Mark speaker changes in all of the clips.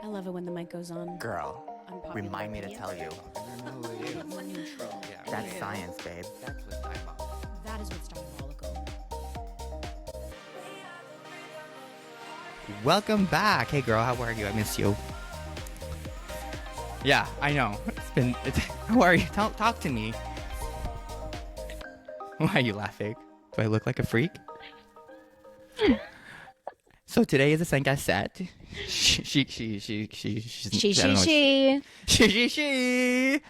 Speaker 1: I love it when the mic goes on.
Speaker 2: Girl,
Speaker 1: Unpopular
Speaker 2: remind me to
Speaker 1: opinion.
Speaker 2: tell you.
Speaker 1: More neutral.
Speaker 2: That's science, babe.
Speaker 3: That's what's diabolical.
Speaker 1: That is what's diabolical.
Speaker 2: Welcome back. Hey, girl, how are you? I miss you. Yeah, I know. How are you? Talk to me. Why are you laughing? Do I look like a freak? So today is a Senka set. She.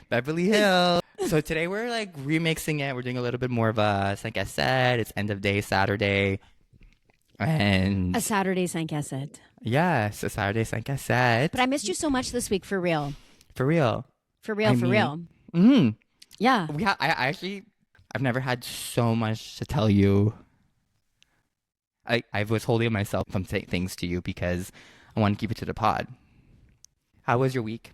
Speaker 2: Beverly Hills. So today we're like remixing it. We're doing a little bit more of a Senka set. It's end of day Saturday. And
Speaker 1: A Saturday Sanka set.
Speaker 2: yes, a Saturday Senka set.
Speaker 1: But I missed you so much this week, for real.
Speaker 2: For real.
Speaker 1: For real, for real.
Speaker 2: Mm.
Speaker 1: Yeah.
Speaker 2: I've never had so much to tell you. I was holding myself from saying things to you because I want to keep it to the pod. How was your week?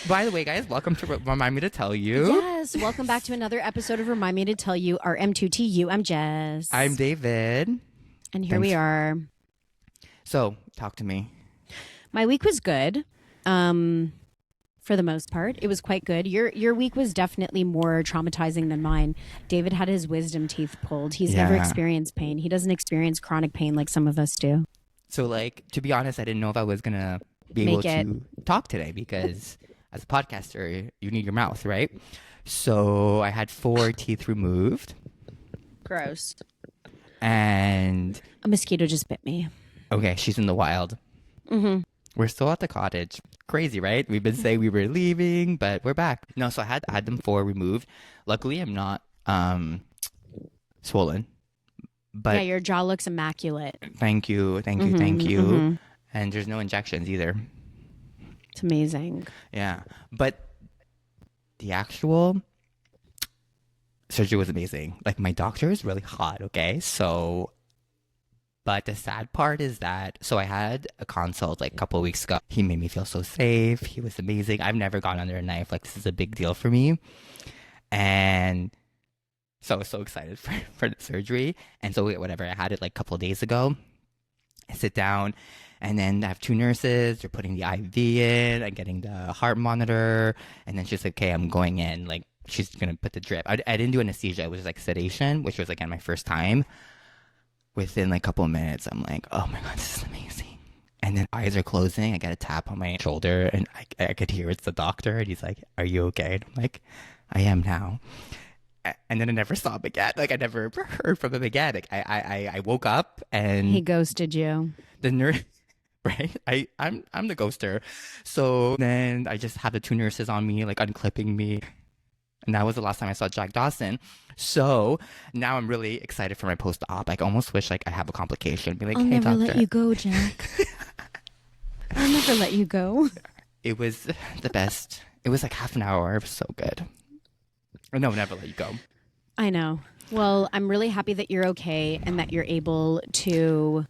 Speaker 2: By the way, guys, welcome to Remind Me to Tell You.
Speaker 1: Yes. Welcome back to another episode of Remind Me to Tell You, our M2TU. I'm Jess.
Speaker 2: I'm David.
Speaker 1: And here we are.
Speaker 2: So, talk to me.
Speaker 1: My week was good. For the most part, it was quite good. Your week was definitely more traumatizing than mine. David had his wisdom teeth pulled. He's never experienced pain. He doesn't experience chronic pain like some of us do.
Speaker 2: So, like, to be honest, I didn't know if I was going to be able to talk today because as a podcaster, you need your mouth, right? So, I had 4 teeth removed.
Speaker 1: Gross.
Speaker 2: And
Speaker 1: A mosquito just bit me.
Speaker 2: okay, she's in the wild.
Speaker 1: Mm-hmm.
Speaker 2: We're still at the cottage. Crazy, right? We've been saying we were leaving, but we're back. No, so I had them 4 removed. Luckily, I'm not swollen. But
Speaker 1: Yeah, your jaw looks immaculate.
Speaker 2: thank you.
Speaker 1: Mm-hmm.
Speaker 2: And there's no injections either.
Speaker 1: It's amazing.
Speaker 2: Yeah, but the actual surgery was amazing. Like, my doctor is really hot, okay? So, but the sad part is that, so I had a consult like a couple of weeks ago. He made me feel so safe. He was amazing. I've never gone under a knife. Like, this is a big deal for me. And so I was so excited for the surgery. And so whatever, I had it like a couple of days ago. I sit down and then I have 2 nurses. They're putting the IV in and getting the heart monitor. And then she's like, okay, I'm going in. Like, she's going to put the drip. I didn't do anesthesia. It was like sedation, which was, again, my first time. Within like a couple of minutes, I'm like, oh my God, this is amazing. And then eyes are closing. I get a tap on my shoulder and I could hear it's the doctor. And he's like, are you okay? And I'm like, I am now. And then I never saw him again. Like, I never heard from him again. Like, I woke up and
Speaker 1: He ghosted you.
Speaker 2: the nurse, right? I'm the ghoster. So then I just had the 2 nurses on me, like unclipping me. And that was the last time I saw Jack Dawson. So now I'm really excited for my post-op. I almost wish like I have a complication. Be like,
Speaker 1: I'll
Speaker 2: hey,
Speaker 1: never
Speaker 2: doctor.
Speaker 1: let you go, Jack. I'll never let you go.
Speaker 2: It was the best. It was like half an hour. It was so good. No, never let you go.
Speaker 1: I know. Well, I'm really happy that you're okay and that you're able to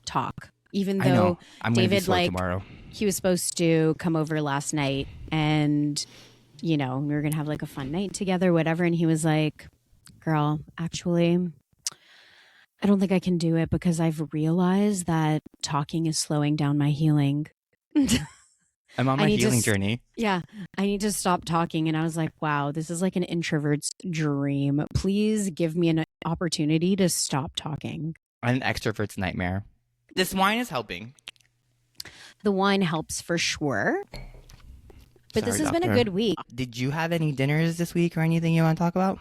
Speaker 1: talk. Even
Speaker 2: I know.
Speaker 1: though
Speaker 2: I'm going to be
Speaker 1: David,
Speaker 2: sore
Speaker 1: like,
Speaker 2: tomorrow.
Speaker 1: he was supposed to come over last night and, you know, we were going to have like a fun night together, whatever. And he was like, girl, actually, I don't think I can do it because I've realized that talking is slowing down my healing.
Speaker 2: I'm on my healing journey.
Speaker 1: Yeah, I need to stop talking. And I was like, wow, this is like an introvert's dream. Please give me an opportunity to stop talking.
Speaker 2: An extrovert's nightmare. This wine is helping.
Speaker 1: The wine helps for sure. But this
Speaker 2: Sorry,
Speaker 1: has been a
Speaker 2: doctor.
Speaker 1: good week.
Speaker 2: Did you have any dinners this week or anything you want to talk about?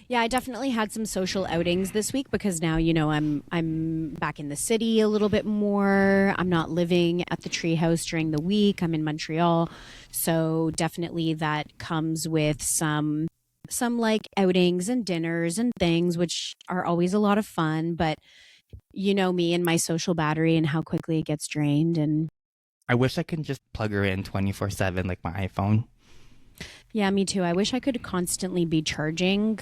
Speaker 1: Yeah, I definitely had some social outings this week because now, you know, I'm back in the city a little bit more. I'm not living at the treehouse during the week. I'm in Montreal. So definitely that comes with some like outings and dinners and things, which are always a lot of fun. But you know me and my social battery and how quickly it gets drained. And
Speaker 2: I wish I could just plug her in 24/7 like my iPhone.
Speaker 1: yeah, me too. I wish I could constantly be charging,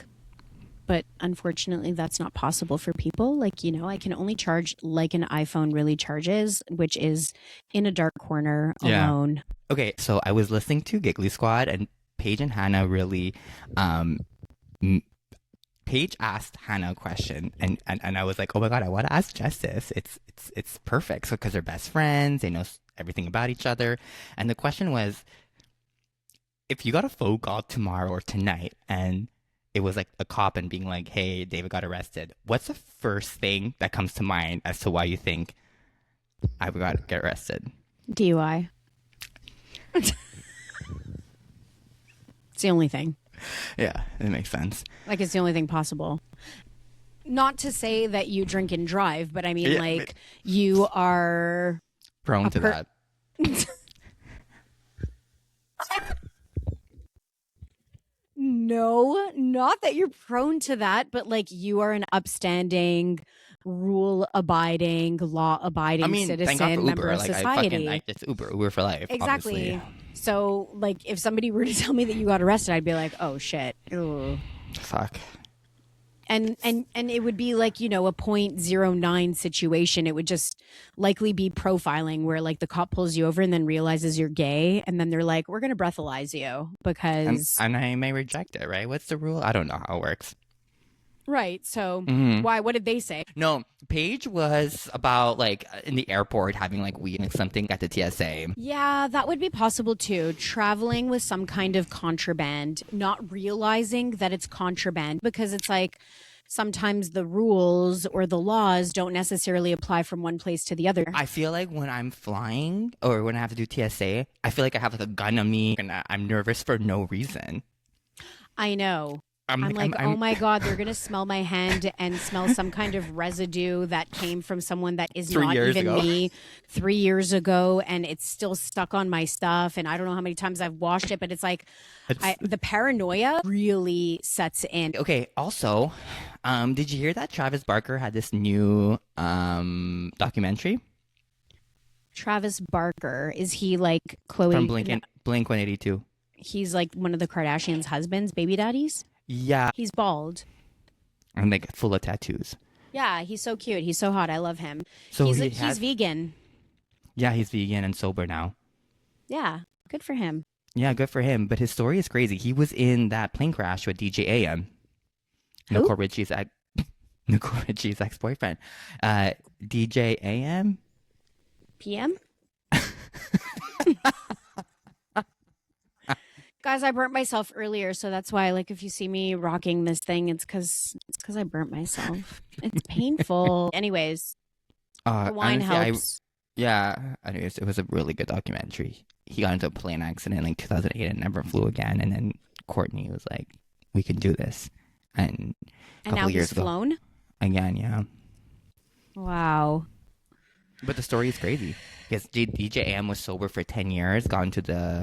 Speaker 1: but unfortunately that's not possible for people. Like, you know, I can only charge like an iPhone really charges, which is in a dark corner alone.
Speaker 2: Okay, so I was listening to Giggly Squad and Paige and Hannah really Paige asked Hannah a question, and I was like, oh my god, I want to ask Jess this. It's perfect. So because they're best friends, they know everything about each other, and the question was, if you got a phone call tomorrow or tonight, and it was like a cop and being like, hey, David got arrested, what's the first thing that comes to mind as to why you think I would got to get arrested?
Speaker 1: DUI. It's the only thing.
Speaker 2: Yeah, it makes sense.
Speaker 1: Like, it's the only thing possible. Not to say that you drink and drive, but I mean, like, you are
Speaker 2: prone to that.
Speaker 1: No, not that you're prone to that, but like, you are an upstanding, rule-abiding, law-abiding citizen,
Speaker 2: thank God for
Speaker 1: member
Speaker 2: Uber.
Speaker 1: of
Speaker 2: Like,
Speaker 1: society.
Speaker 2: it's Uber for life.
Speaker 1: Exactly.
Speaker 2: Obviously.
Speaker 1: So, like, if somebody were to tell me that you got arrested, I'd be like, oh shit. Ugh.
Speaker 2: Fuck.
Speaker 1: And it would be like, you know, a .09 situation. It would just likely be profiling where like the cop pulls you over and then realizes you're gay, and then they're like, we're gonna breathalyze you because
Speaker 2: and I may reject it, right? What's the rule? I don't know how it works.
Speaker 1: Right. So why? What did they say?
Speaker 2: No, Paige was about like in the airport having like weed and something at the TSA.
Speaker 1: Yeah, that would be possible too. Traveling with some kind of contraband, not realizing that it's contraband, because it's like sometimes the rules or the laws don't necessarily apply from one place to the other.
Speaker 2: I feel like when I'm flying or when I have to do TSA, I feel like I have like a gun on me and I'm nervous for no reason.
Speaker 1: I know. I'm like, oh my God, they're going to smell my hand and smell some kind of residue that came from someone that is not even me 3 years ago. And it's still stuck on my stuff. And I don't know how many times I've washed it, but it's like the paranoia really sets in.
Speaker 2: Okay. Also, did you hear that Travis Barker had this new documentary?
Speaker 1: Travis Barker, is he like Chloe?
Speaker 2: From Blink 182.
Speaker 1: He's like one of the Kardashians' husbands, baby daddies?
Speaker 2: Yeah.
Speaker 1: He's bald.
Speaker 2: And like full of tattoos.
Speaker 1: Yeah, he's so cute. He's so hot. I love him.
Speaker 2: So
Speaker 1: he's vegan.
Speaker 2: Yeah, he's vegan and sober now.
Speaker 1: Yeah, good for him.
Speaker 2: Yeah, good for him. But his story is crazy. He was in that plane crash with DJ AM. Nicole Richie's ex-boyfriend. DJ AM?
Speaker 1: PM? Guys, I burnt myself earlier, so that's why, like, if you see me rocking this thing, it's because I burnt myself. It's painful. Anyways, the wine helps.
Speaker 2: Anyways, it was a really good documentary. He got into a plane accident in like 2008 and never flew again. And then Courtney was like, "We can do this." And a couple
Speaker 1: now
Speaker 2: years
Speaker 1: he's flown
Speaker 2: again. Yeah.
Speaker 1: Wow.
Speaker 2: But the story is crazy. Because DJ AM was sober for 10 years,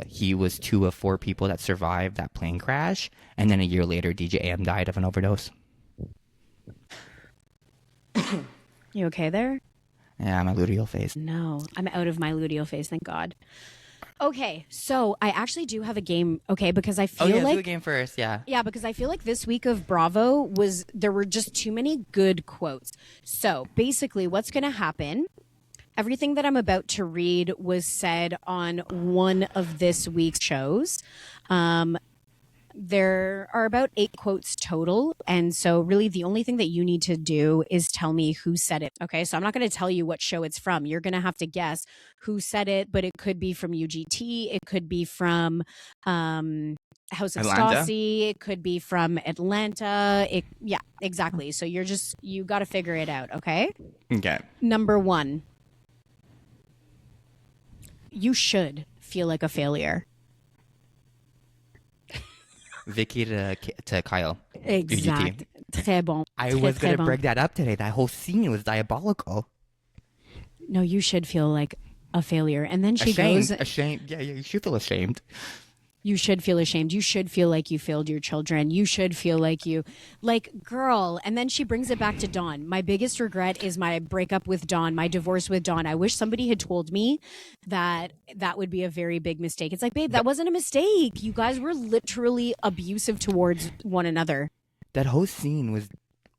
Speaker 2: he was 2 of 4 people that survived that plane crash, and then a year later, DJ AM died of an overdose.
Speaker 1: You okay there?
Speaker 2: Yeah, my luteal phase.
Speaker 1: No, I'm out of my luteal phase, thank God. Okay, so I actually do have a game, okay, because I feel like...
Speaker 2: do a game first, yeah.
Speaker 1: Yeah, because I feel like this week of Bravo there were just too many good quotes. So, basically, what's going to happen... Everything that I'm about to read was said on one of this week's shows. There are about 8 quotes total. And so really the only thing that you need to do is tell me who said it. Okay, so I'm not going to tell you what show it's from. You're going to have to guess who said it, but it could be from UGT. It could be from House of Stassi. It could be from Atlanta. Yeah, exactly. So you got to figure it out, okay?
Speaker 2: Okay.
Speaker 1: Number 1. You should feel like a failure.
Speaker 2: Vicki to Kyle.
Speaker 1: Exact. Très bon.
Speaker 2: I was going to break that up today. That whole scene was diabolical.
Speaker 1: No, you should feel like a failure. And then she goes...
Speaker 2: Ashamed. Yeah, you should feel ashamed.
Speaker 1: You should feel ashamed. You should feel like you failed your children. You should feel like girl. And then she brings it back to Dawn. My biggest regret is my breakup with Dawn, my divorce with Dawn. I wish somebody had told me that would be a very big mistake. It's like, babe, that wasn't a mistake. You guys were literally abusive towards one another.
Speaker 2: That whole scene was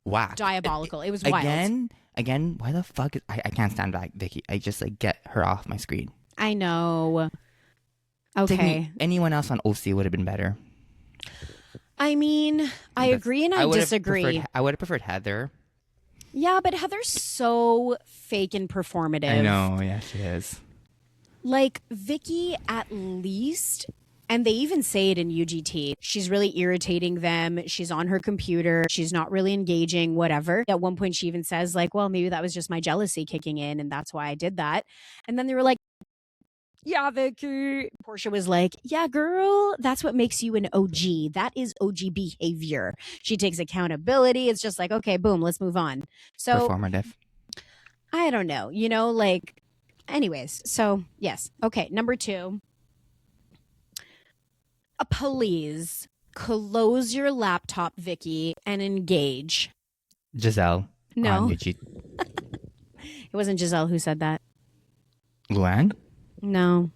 Speaker 2: whack.
Speaker 1: Diabolical. It was wild.
Speaker 2: Again, why the fuck I can't stand back, Vicki. I just like get her off my screen.
Speaker 1: I know. Okay.
Speaker 2: Anyone else on OC would have been better.
Speaker 1: I mean, I agree and I disagree.
Speaker 2: I would have preferred Heather.
Speaker 1: Yeah, but Heather's so fake and performative.
Speaker 2: I know, yeah, she is.
Speaker 1: Like, Vicki, at least, and they even say it in UGT, she's really irritating them. She's on her computer. She's not really engaging, whatever. At one point, she even says, like, well, maybe that was just my jealousy kicking in, and that's why I did that. And then they were like, yeah, Vicki. Portia was like, yeah, girl, that's what makes you an OG. That is OG behavior. She takes accountability. It's just like, okay, boom, let's move on. So,
Speaker 2: Performative.
Speaker 1: I don't know, you know, like, anyways. So, yes. Okay, number 2. Please close your laptop, Vicki, and engage.
Speaker 2: Giselle.
Speaker 1: No.
Speaker 2: On UGT.
Speaker 1: It wasn't Giselle who said that.
Speaker 2: Luann?
Speaker 1: No.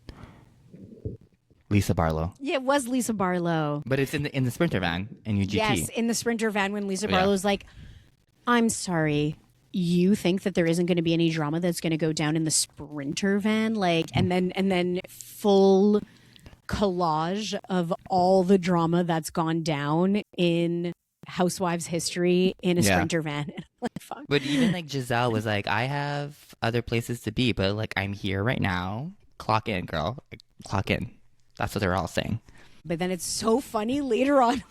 Speaker 2: Lisa Barlow.
Speaker 1: Yeah, it was Lisa Barlow.
Speaker 2: But it's in the Sprinter van in UGT.
Speaker 1: Yes, in the Sprinter van when Lisa Barlow's like, I'm sorry, you think that there isn't going to be any drama that's going to go down in the Sprinter van? Like, and then full collage of all the drama that's gone down in Housewives history in a Sprinter van. Like, fuck.
Speaker 2: But even like Giselle was like, I have other places to be, but like I'm here right now. Clock in, girl. Clock in. That's what they're all saying.
Speaker 1: But then it's so funny later on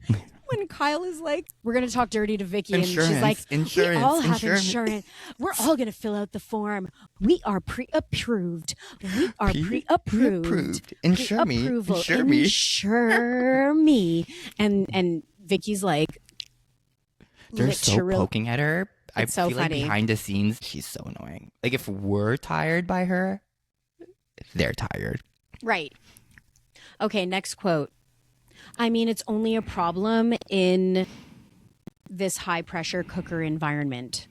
Speaker 1: when Kyle is like, we're going to talk dirty to Vicki. And she's like, we all have insurance. We're all going to fill out the form. We are pre-approved. We are pre-approved.
Speaker 2: Insure me.
Speaker 1: Insure me. Insure me. And Vicki's like,
Speaker 2: they're so poking at her. I
Speaker 1: so
Speaker 2: feel
Speaker 1: funny.
Speaker 2: like behind the scenes, she's so annoying. Like if we're tired by her, they're tired.
Speaker 1: Right. Okay, next quote. I mean, it's only a problem in this high-pressure cooker environment.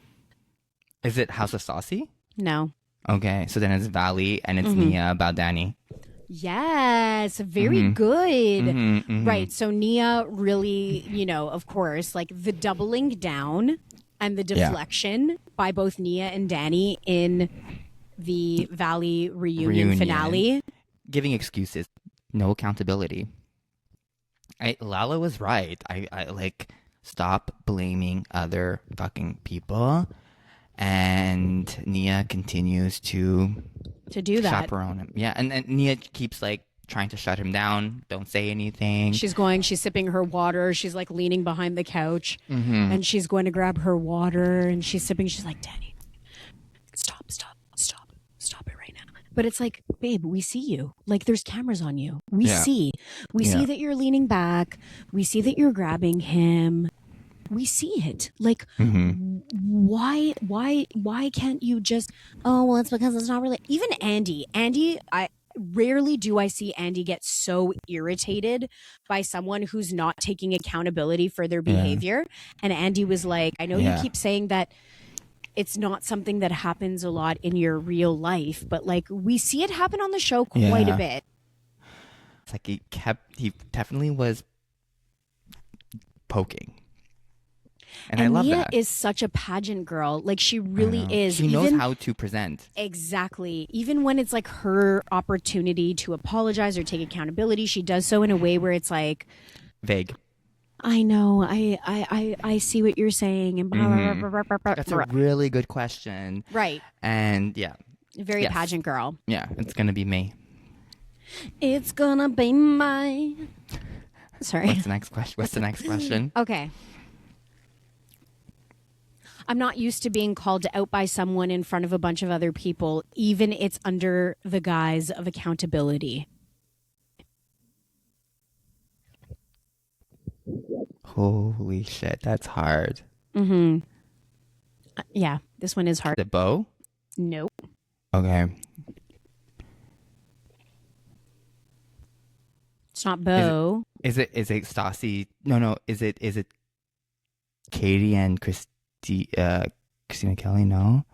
Speaker 2: Is it House of Stassi?
Speaker 1: No.
Speaker 2: Okay, so then it's Valley and it's Nia about Danny.
Speaker 1: Yes, very good. Right, so Nia really, you know, of course, like the doubling down and the deflection by both Nia and Danny in the Valley reunion finale.
Speaker 2: Giving excuses, no accountability. Lala was right. I like, stop blaming other fucking people. And Nia continues to
Speaker 1: do that.
Speaker 2: Chaperone him. Yeah, and Nia keeps like trying to shut him down. Don't say anything.
Speaker 1: She's sipping her water. She's like leaning behind the couch and she's going to grab her water and she's sipping. She's like, Danny, stop it right now. But it's like, babe, we see you. Like there's cameras on you. We see that you're leaning back. We see that you're grabbing him. We see it. Like, why can't you just, oh, well, it's because it's not really, even Andy, I rarely do I see Andy get so irritated by someone who's not taking accountability for their behavior. And Andy was like, I know you keep saying that it's not something that happens a lot in your real life, but like we see it happen on the show quite a bit.
Speaker 2: It's like he definitely was poking. And I love
Speaker 1: Nia
Speaker 2: that.
Speaker 1: is such a pageant girl. Like she really is.
Speaker 2: She knows how to present.
Speaker 1: Exactly. Even when it's like her opportunity to apologize or take accountability, she does so in a way where it's like
Speaker 2: vague.
Speaker 1: I know. I see what you're saying. And
Speaker 2: that's a really good question.
Speaker 1: Right.
Speaker 2: And
Speaker 1: very pageant girl.
Speaker 2: Yeah, it's gonna be me.
Speaker 1: It's gonna be my. Sorry.
Speaker 2: What's the next question?
Speaker 1: Okay. I'm not used to being called out by someone in front of a bunch of other people, even it's under the guise of accountability.
Speaker 2: Holy shit, that's hard.
Speaker 1: Yeah, this one is hard.
Speaker 2: The Beau?
Speaker 1: Nope.
Speaker 2: Okay.
Speaker 1: It's not Beau.
Speaker 2: Is it Stassi? No. Is it Katie and Christina Kelly? No.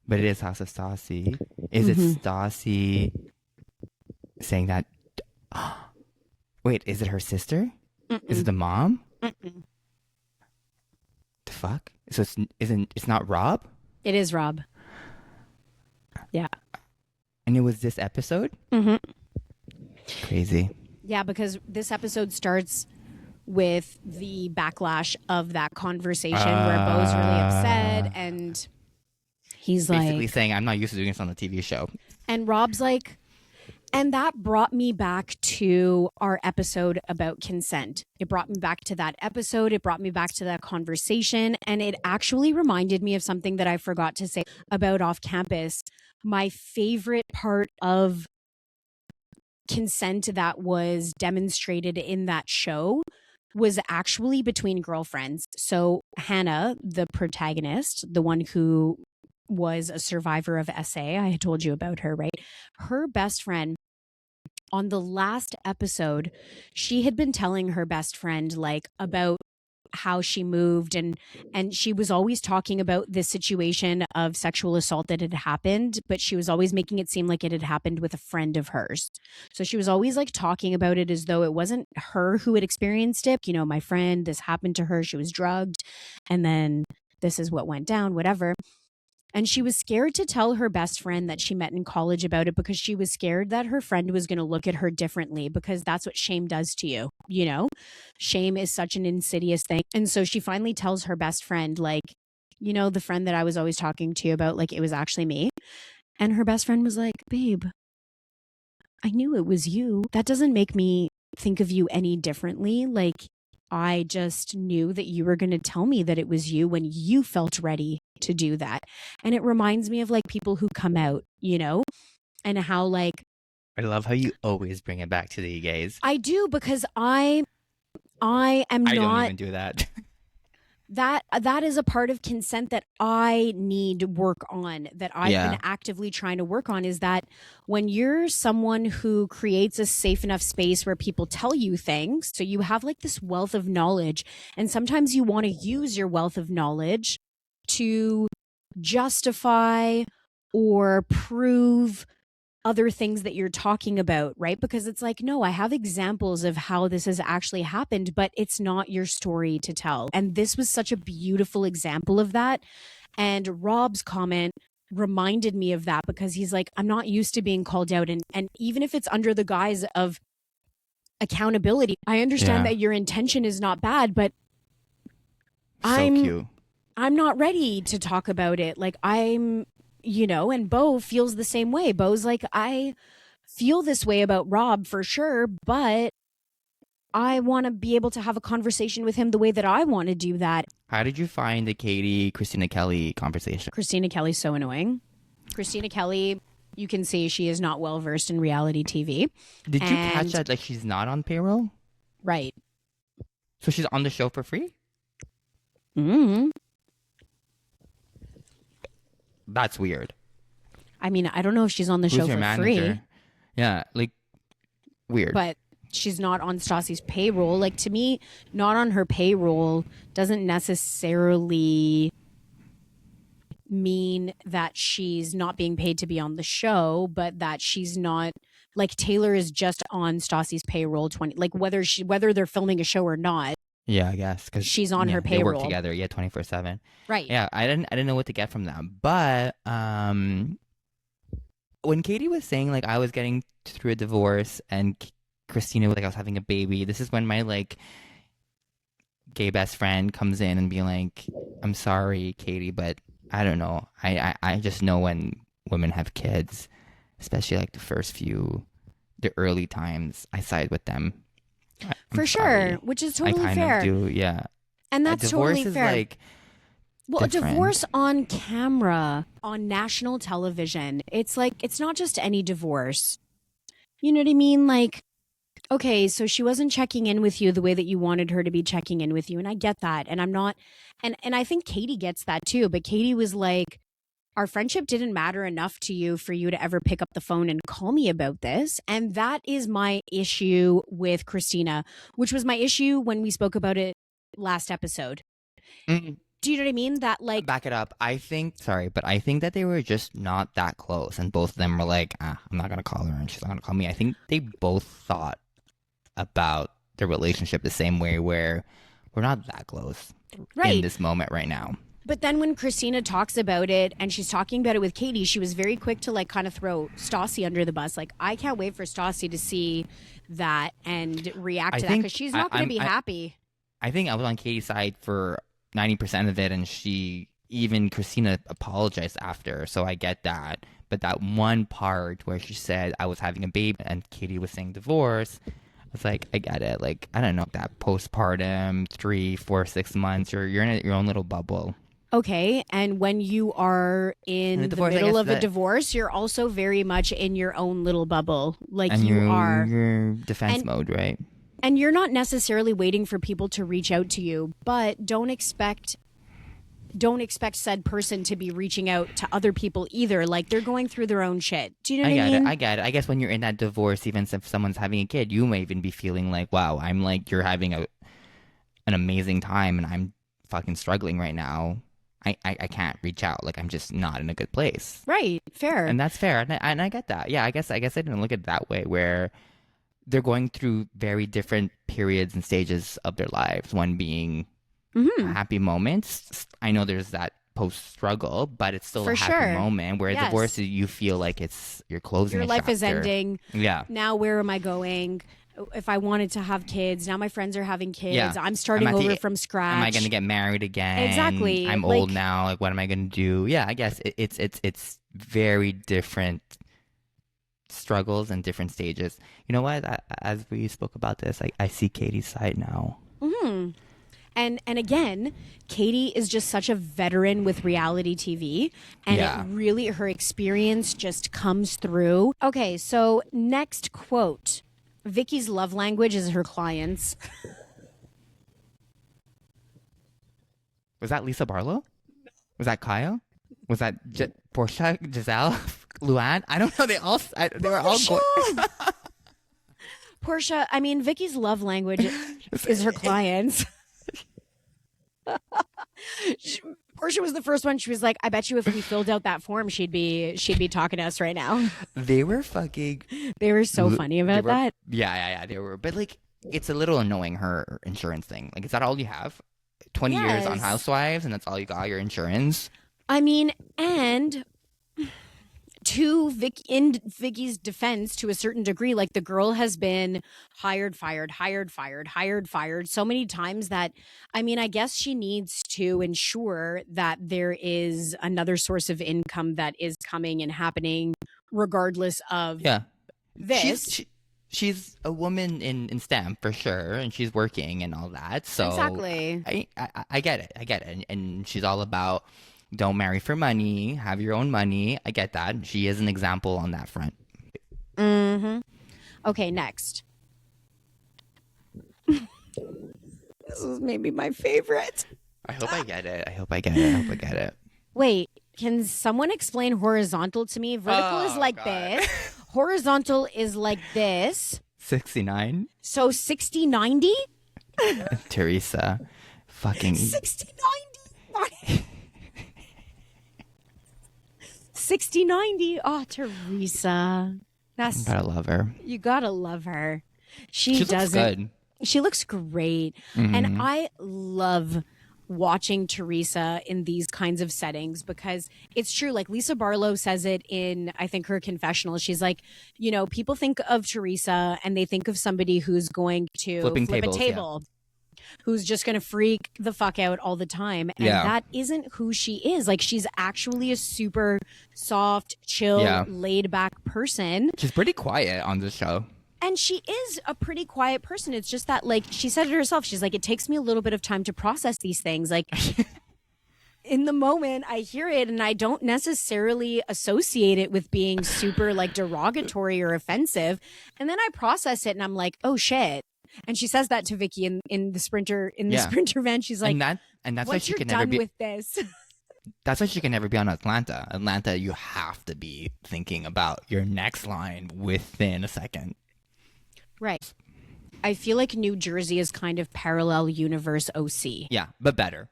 Speaker 2: But it is House of Stassi. Is it Stassi saying that? Wait, is it her sister? Is it the mom? The fuck? So it's not Rob?
Speaker 1: It is Rob. Yeah.
Speaker 2: And it was this episode? Crazy.
Speaker 1: Yeah, because this episode starts with the backlash of that conversation where Beau's really upset and he's
Speaker 2: Basically
Speaker 1: like,
Speaker 2: saying, I'm not used to doing this on the TV show.
Speaker 1: and Rob's like, and that brought me back to our episode about consent. It brought me back to that episode. It brought me back to that conversation. And it actually reminded me of something that I forgot to say about off campus. My favorite part of consent that was demonstrated in that show was actually between girlfriends. So Hannah, the protagonist, the one who was a survivor of SA, I had told you about her, right? Her best friend on the last episode, she had been telling her best friend like about how she moved, and she was always talking about this situation of sexual assault that had happened, but she was always making it seem like it had happened with a friend of hers. So she was always like talking about it as though it wasn't her who had experienced it. You know, my friend, this happened to her, she was drugged, and then this is what went down, whatever. And she was scared to tell her best friend that she met in college about it because she was scared that her friend was going to look at her differently, because that's what shame does to you. You know, shame is such an insidious thing. And so she finally tells her best friend, like, you know, the friend that I was always talking to you about, like, it was actually me. And her best friend was like, babe, I knew it was you. That doesn't make me think of you any differently. Like, I just knew that you were going to tell me that it was you when you felt ready to do that. And it reminds me of like people who come out, you know, and how like
Speaker 2: I love how you always bring it back to the gays.
Speaker 1: I do, because I am
Speaker 2: I don't
Speaker 1: not
Speaker 2: even do that.
Speaker 1: that is a part of consent that I need work on, that I've been actively trying to work on, is that when you're someone who creates a safe enough space where people tell you things, so you have like this wealth of knowledge, and sometimes you want to use your wealth of knowledge to justify or prove other things that you're talking about, right? Because it's like, no, I have examples of how this has actually happened, but it's not your story to tell. And this was such a beautiful example of that. And Rob's comment reminded me of that, because he's like, I'm not used to being called out. And even if it's under the guise of accountability, I understand that your intention is not bad, but I'm not ready to talk about it. Like, I'm, you know, and Beau feels the same way. Beau's like, I feel this way about Rob for sure, but I want to be able to have a conversation with him the way that I want to do that.
Speaker 2: How did you find the Christina Kelly conversation?
Speaker 1: Christina Kelly's so annoying. Christina Kelly, you can see she is not well versed in reality TV.
Speaker 2: Did you catch that? Like, she's not on payroll?
Speaker 1: Right.
Speaker 2: So she's on the show for free?
Speaker 1: Mm-hmm.
Speaker 2: That's weird.
Speaker 1: I mean, I don't know if she's on the show for free.
Speaker 2: Yeah, like, weird.
Speaker 1: But she's not on Stassi's payroll. Like, to me, not on her payroll doesn't necessarily mean that she's not being paid to be on the show, but that she's not, like, Taylor is just on Stassi's payroll 20, like, whether they're filming a show or not.
Speaker 2: Yeah, I guess, because
Speaker 1: she's on her payroll.
Speaker 2: They work together, 24/7.
Speaker 1: Right.
Speaker 2: Yeah, I didn't know what to get from them, but when Katie was saying like I was getting through a divorce and Christina was like I was having a baby, this is when my like gay best friend comes in and be like, I'm sorry, Katie, but I don't know. I just know when women have kids, especially like the early times, I side with them.
Speaker 1: For sure, which is totally fair.
Speaker 2: I kind of do, yeah.
Speaker 1: And that's totally fair.
Speaker 2: Is like,
Speaker 1: well,
Speaker 2: different.
Speaker 1: A divorce on camera, on national television, it's like, it's not just any divorce. You know what I mean? Like, okay, so she wasn't checking in with you the way that you wanted her to be checking in with you. And I get that. And I'm not, and I think Katie gets that too. But Katie was like, our friendship didn't matter enough to you for you to ever pick up the phone and call me about this. And that is my issue with Christina, which was my issue when we spoke about it last episode.
Speaker 2: Mm.
Speaker 1: Do you know what I mean? That like,
Speaker 2: back it up. I think that they were just not that close. And both of them were like, I'm not going to call her and she's not going to call me. I think they both thought about the relationship the same way, where we're not that close in this moment right now.
Speaker 1: But then when Christina talks about it and she's talking about it with Katie, she was very quick to like kind of throw Stassi under the bus. Like, I can't wait for Stassi to see that and react to that because she's not going to be happy.
Speaker 2: I think I was on Katie's side for 90% of it, and even Christina apologized after, so I get that. But that one part where she said I was having a baby and Katie was saying divorce, I was like, I get it. Like, I don't know, that postpartum, 3, 4, 6 months, you're in your own little bubble.
Speaker 1: Okay, and when you are in the middle of a divorce, you're also very much in your own little bubble, like
Speaker 2: and
Speaker 1: you are.
Speaker 2: Your defense mode, right?
Speaker 1: And you're not necessarily waiting for people to reach out to you, but don't expect said person to be reaching out to other people either. Like, they're going through their own shit. Do you know what I mean?
Speaker 2: I get it. I guess when you're in that divorce, even if someone's having a kid, you may even be feeling like, wow, I'm like, you're having an amazing time and I'm fucking struggling right now. I can't reach out. Like, I'm just not in a good place.
Speaker 1: Right. Fair.
Speaker 2: And that's fair. And I get that. Yeah, I guess I didn't look at it that way, where they're going through very different periods and stages of their lives. One being happy moments. I know there's that post-struggle, but it's still a happy moment. Where a divorce, you feel like you're closing
Speaker 1: your life is ending.
Speaker 2: Yeah.
Speaker 1: Now where am I going? If I wanted to have kids, now my friends are having kids. I'm starting over from scratch.
Speaker 2: Am I going to get married again?
Speaker 1: Exactly.
Speaker 2: I'm old now. Like, what am I going to do? Yeah, I guess it's very different struggles and different stages. You know what? As we spoke about this, I see Katie's side now.
Speaker 1: Mm-hmm. And again, Katie is just such a veteran with reality TV, and it really, her experience just comes through. Okay, so next quote. Vicki's love language is her clients.
Speaker 2: Was that Lisa Barlow? Was that Kyle? Was that Portia, Giselle, Luann? I don't know. They were all going.
Speaker 1: Portia, I mean, Vicki's love language is her clients. Portia was the first one. She was like, I bet you if we filled out that form, she'd be talking to us right now.
Speaker 2: They were fucking.
Speaker 1: They were so funny about that.
Speaker 2: Yeah, they were. But like, it's a little annoying, her insurance thing. Like, is that all you have? 20 years on Housewives, and that's all you got, your insurance?
Speaker 1: I mean, and to Vicki's defense, to a certain degree, like, the girl has been hired, fired so many times that, I mean, I guess she needs to ensure that there is another source of income that is coming and happening regardless of this.
Speaker 2: She's a woman in STEM for sure, and she's working and all that. So
Speaker 1: exactly,
Speaker 2: I get it, and she's all about, don't marry for money, have your own money. I get that. She is an example on that front.
Speaker 1: Mm-hmm. Okay, next. This is maybe my favorite.
Speaker 2: I hope I get it.
Speaker 1: Wait, can someone explain horizontal to me? Vertical is like this. Horizontal is like this.
Speaker 2: 69.
Speaker 1: So 60-90?
Speaker 2: Teresa. Fucking
Speaker 1: 60-90. 60-90. Oh, Teresa.
Speaker 2: You gotta love her.
Speaker 1: You gotta love her. She doesn't.
Speaker 2: Looks good.
Speaker 1: She looks great. Mm-hmm. And I love watching Teresa in these kinds of settings, because it's true. Like, Lisa Barlow says it in, I think, her confessional. She's like, you know, people think of Teresa and they think of somebody who's going to flip a table. Who's just going to freak the fuck out all the time. And that isn't who she is. Like, she's actually a super soft, chill, laid back person.
Speaker 2: She's pretty quiet on this show.
Speaker 1: And she is a pretty quiet person. It's just that, like, she said it herself. She's like, it takes me a little bit of time to process these things. Like, in the moment, I hear it and I don't necessarily associate it with being super, like, derogatory or offensive. And then I process it and I'm like, oh, shit. And she says that to Vicki in the sprinter van. She's like,
Speaker 2: and that's why
Speaker 1: once
Speaker 2: she
Speaker 1: you're
Speaker 2: can
Speaker 1: done
Speaker 2: never be
Speaker 1: with this.
Speaker 2: That's why she can never be on Atlanta. Atlanta, you have to be thinking about your next line within a second.
Speaker 1: Right. I feel like New Jersey is kind of parallel universe OC.
Speaker 2: Yeah, but better.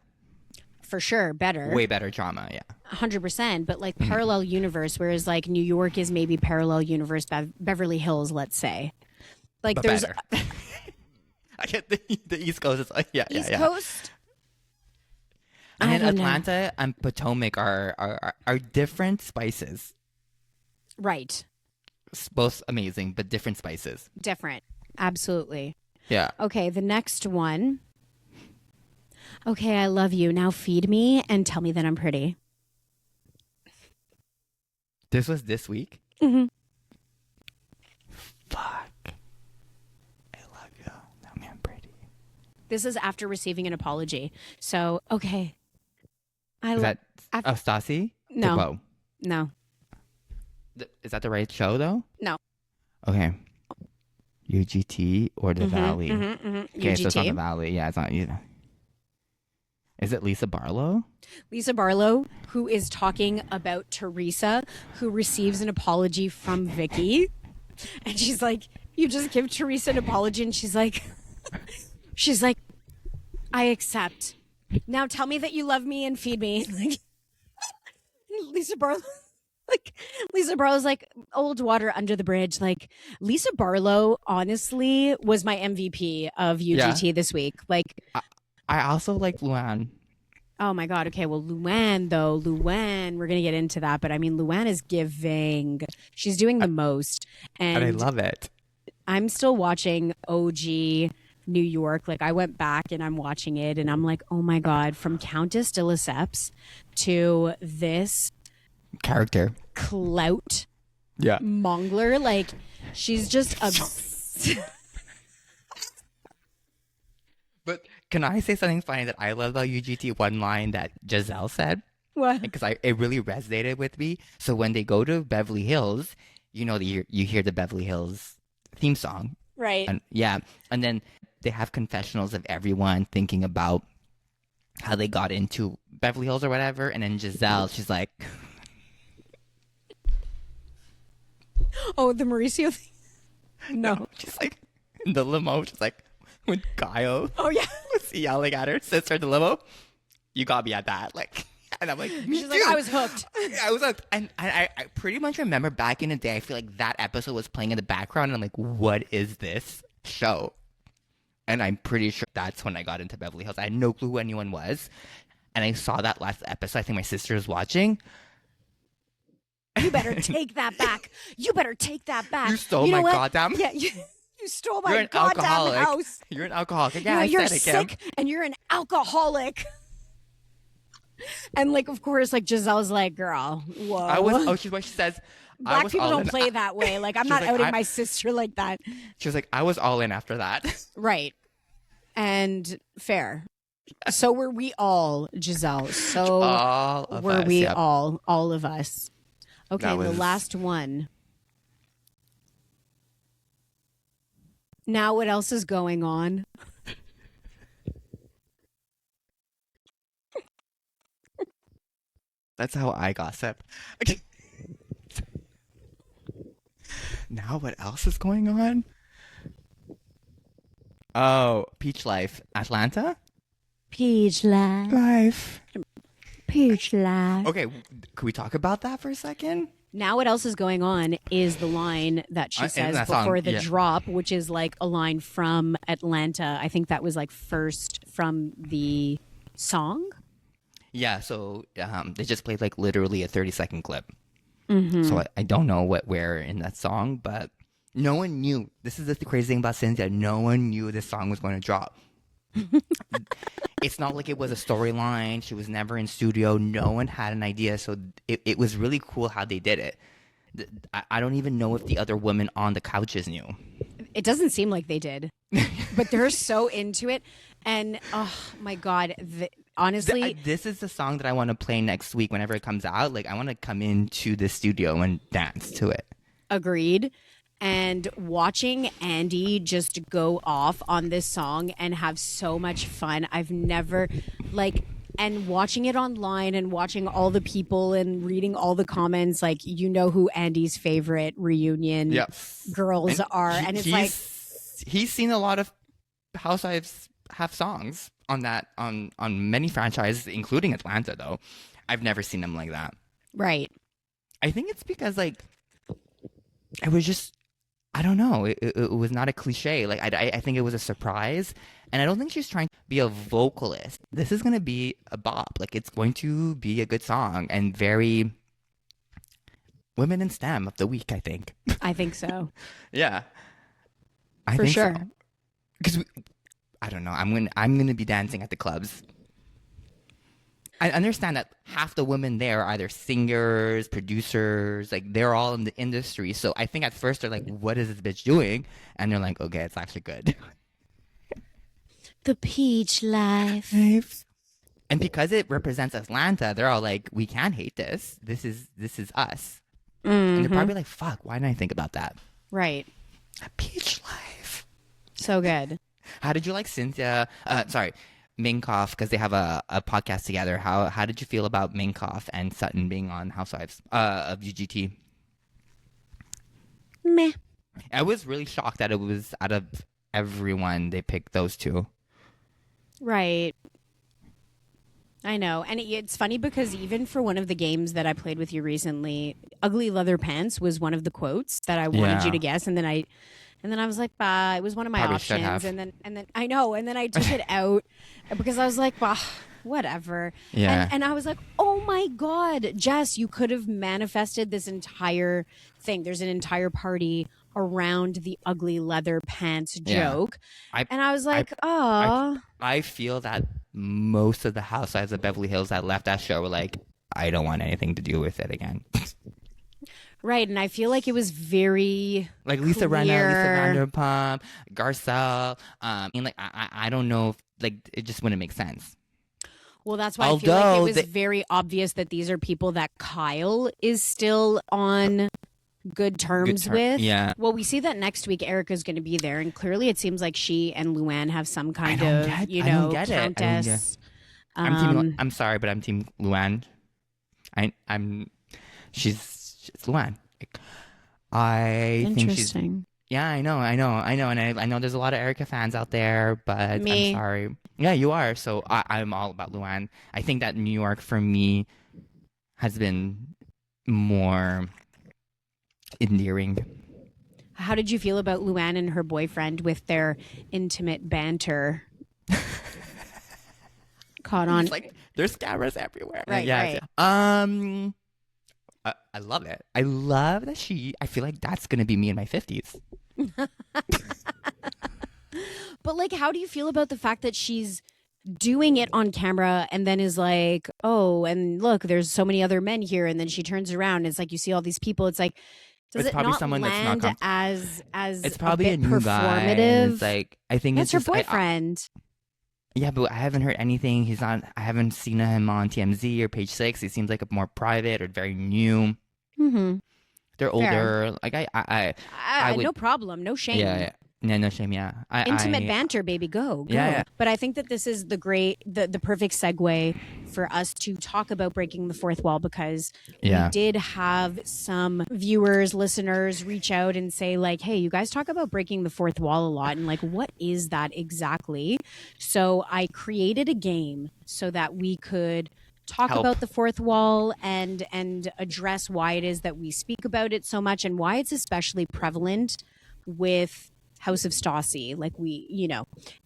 Speaker 1: For sure, better.
Speaker 2: Way better drama, yeah.
Speaker 1: 100%, but like parallel universe, whereas like New York is maybe parallel universe Beverly Hills, let's say. Like, but there's
Speaker 2: I get the East Coast. It's like, East
Speaker 1: Coast.
Speaker 2: And
Speaker 1: I
Speaker 2: then
Speaker 1: don't know.
Speaker 2: Atlanta and Potomac are different spices.
Speaker 1: Right.
Speaker 2: Both amazing, but different spices.
Speaker 1: Different. Absolutely.
Speaker 2: Yeah.
Speaker 1: Okay, the next one. Okay, I love you. Now feed me and tell me that I'm pretty.
Speaker 2: This was this week?
Speaker 1: Mm-hmm.
Speaker 2: Fuck. I love you. Tell me I'm pretty.
Speaker 1: This is after receiving an apology. So, okay.
Speaker 2: Is that Stassi?
Speaker 1: No.
Speaker 2: Beau?
Speaker 1: No.
Speaker 2: Is that the right show, though?
Speaker 1: No.
Speaker 2: Okay. UGT or the Valley? Okay,
Speaker 1: UGT.
Speaker 2: so it's not the Valley. Yeah, it's not either. Is it Lisa Barlow?
Speaker 1: Lisa Barlow, who is talking about Teresa, who receives an apology from Vicki. And she's like, you just give Teresa an apology. And she's like, I accept. Now tell me that you love me and feed me. Like, Lisa Barlow's like old water under the bridge. Like, Lisa Barlow, honestly, was my MVP of UGT this week. Like,
Speaker 2: I also like Luann.
Speaker 1: oh my God. Okay. Well, Luann, we're going to get into that. But I mean, Luann is giving. She's doing the most. And
Speaker 2: I love it.
Speaker 1: I'm still watching OG New York. Like, I went back and I'm watching it and I'm like, oh my God, from Countess de Lesseps to this
Speaker 2: Character.
Speaker 1: clout
Speaker 2: Yeah.
Speaker 1: mongler. Like, she's just
Speaker 2: But can I say something funny that I love about UGT? One line that Giselle said.
Speaker 1: What?
Speaker 2: Because it really resonated with me. So when they go to Beverly Hills, you know, you hear the Beverly Hills theme song.
Speaker 1: Right.
Speaker 2: And and then they have confessionals of everyone thinking about how they got into Beverly Hills or whatever. And then Giselle, she's like,
Speaker 1: Oh, the Mauricio thing? No.
Speaker 2: she's like, in the limo, she's like, when Kyle
Speaker 1: Oh, yeah.
Speaker 2: was yelling at her sister in the limo, you got me at that. Like, and I'm like, me
Speaker 1: She's
Speaker 2: too.
Speaker 1: like, I was hooked.
Speaker 2: I was hooked. And I pretty much remember back in the day, I feel like that episode was playing in the background. And I'm like, what is this show? And I'm pretty sure that's when I got into Beverly Hills. I had no clue who anyone was. And I saw that last episode. I think my sister was watching.
Speaker 1: You better take that back. You better take that back.
Speaker 2: You stole
Speaker 1: know
Speaker 2: my
Speaker 1: what?
Speaker 2: goddamn...
Speaker 1: Yeah, you stole
Speaker 2: You're
Speaker 1: my
Speaker 2: an
Speaker 1: goddamn
Speaker 2: alcoholic.
Speaker 1: house.
Speaker 2: You're an alcoholic. Yeah,
Speaker 1: You know,
Speaker 2: I
Speaker 1: you're
Speaker 2: said it, Kim.
Speaker 1: sick and you're an alcoholic. And like, of course, like Giselle's like, girl, whoa.
Speaker 2: She's what she says.
Speaker 1: Black people don't play that way. Like, I'm not
Speaker 2: like,
Speaker 1: outing my sister like that.
Speaker 2: She was like, I was all in after that.
Speaker 1: Right. And fair. So were we all, Giselle. So
Speaker 2: all of
Speaker 1: were
Speaker 2: us,
Speaker 1: we
Speaker 2: yep.
Speaker 1: all of us. Okay,
Speaker 2: That
Speaker 1: the
Speaker 2: was-
Speaker 1: last one. Now what else is going on?
Speaker 2: That's how I gossip. Now what else is going on? Oh, Peach Life. Atlanta?
Speaker 1: Peach life. Peach life.
Speaker 2: Okay, could we talk about that for a second?
Speaker 1: Now what else is going on is the line that she
Speaker 2: In
Speaker 1: says
Speaker 2: that song,
Speaker 1: before the
Speaker 2: yeah.
Speaker 1: drop, which is like a line from Atlanta. I think that was like first from the song.
Speaker 2: Yeah, so they just played like literally a 30-second clip.
Speaker 1: Mm-hmm.
Speaker 2: So I don't know where in that song, but no one knew. This is the crazy thing about Cynthia. No one knew this song was going to drop. It's not like it was a storyline. She was never in studio. No one had an idea. So it was really cool how they did it. I don't even know if the other women on the couches knew.
Speaker 1: It doesn't seem like they did, but they're so into it. And oh my God, honestly,
Speaker 2: This is the song that I want to play next week whenever it comes out. Like, I want to come into the studio and dance to it.
Speaker 1: agreed. And watching Andy just go off on this song and have so much fun. I've never and watching it online and watching all the people and reading all the comments, like, you know who Andy's favorite reunion girls are. And it's like,
Speaker 2: he's seen a lot of Housewives have songs on that on many franchises, including Atlanta, though. I've never seen them like that.
Speaker 1: right.
Speaker 2: I think it's because like it was just I don't know. It was not a cliche. Like I think it was a surprise, and I don't think she's trying to be a vocalist. This is gonna be a bop. Like it's going to be a good song and very women in STEM of the week. I think.
Speaker 1: I think so.
Speaker 2: Yeah, I
Speaker 1: For
Speaker 2: think
Speaker 1: sure.
Speaker 2: so. Because I don't know. I'm gonna be dancing at the clubs. I understand that half the women there are either singers, producers, like they're all in the industry. So I think at first they're like, "What is this bitch doing?" And they're like, "Okay, it's actually good."
Speaker 1: The peach life.
Speaker 2: And because it represents Atlanta, they're all like, "We can't hate this. This is us." And they're probably like, "Fuck, why didn't I think about that?"
Speaker 1: Right.
Speaker 2: A peach life.
Speaker 1: So good.
Speaker 2: How did you like Cynthia? Sorry, Minkoff, because they have a podcast together. How did you feel about Minkoff and Sutton being on Housewives of UGT?
Speaker 1: Meh.
Speaker 2: I was really shocked that it was out of everyone they picked those two.
Speaker 1: Right. I know. And it's funny because even for one of the games that I played with you recently, ugly leather pants was one of the quotes that I wanted you to guess. And then I was like, bah, it was one of my
Speaker 2: Probably should
Speaker 1: options.
Speaker 2: have.
Speaker 1: And then I know. And then I took it out because I was like, bah, whatever.
Speaker 2: Yeah.
Speaker 1: And I was like, oh my God, Jess, you could have manifested this entire thing. There's an entire party around the ugly leather pants joke. And I was like, oh.
Speaker 2: I feel that most of the Housewives of Beverly Hills that left that show were like, I don't want anything to do with it again.
Speaker 1: Right, and I feel like it was very
Speaker 2: like Lisa Rinna,
Speaker 1: clear.
Speaker 2: Lisa Vanderpump, Garcelle. And like I don't know if like it just wouldn't make sense.
Speaker 1: Well, that's why I feel like it was very obvious that these are people that Kyle is still on good terms with.
Speaker 2: Yeah.
Speaker 1: Well, we see that next week Erica's going to be there, and clearly it seems like she and Luann have some kind of countess.
Speaker 2: I'm sorry, but I'm Team Luann. She's Luann. I think she's. Yeah, I know, and I know there's a lot of Erica fans out there, but I'm sorry. Yeah, you are. So I'm all about Luann. I think that New York for me has been more endearing.
Speaker 1: How did you feel about Luann and her boyfriend with their intimate banter? Caught on.
Speaker 2: It's like there's cameras everywhere.
Speaker 1: Right, right.
Speaker 2: I love it. I love that I feel like that's gonna be me in my 50s.
Speaker 1: But like, how do you feel about the fact that she's doing it on camera and then is like, oh, and look, there's so many other men here, and then she turns around and it's like you see all these people. It's like, does it not land as
Speaker 2: it's probably
Speaker 1: a bit
Speaker 2: new
Speaker 1: performative?
Speaker 2: guy. It's like I think
Speaker 1: that's
Speaker 2: it's
Speaker 1: her boyfriend.
Speaker 2: Yeah, but I haven't heard anything. I haven't seen him on TMZ or Page 6. He seems like a more private or very new.
Speaker 1: Mm-hmm.
Speaker 2: They're older. Like I would,
Speaker 1: no problem, no shame.
Speaker 2: Yeah, no shame. Yeah,
Speaker 1: Intimate banter, baby, go. Yeah. But I think that this is the perfect segue for us to talk about breaking the fourth wall, because we did have some viewers, listeners reach out and say like, hey, you guys talk about breaking the fourth wall a lot, and like, what is that exactly? So I created a game so that we could talk about the fourth wall and address why it is that we speak about it so much and why it's especially prevalent with House of Stassi. Like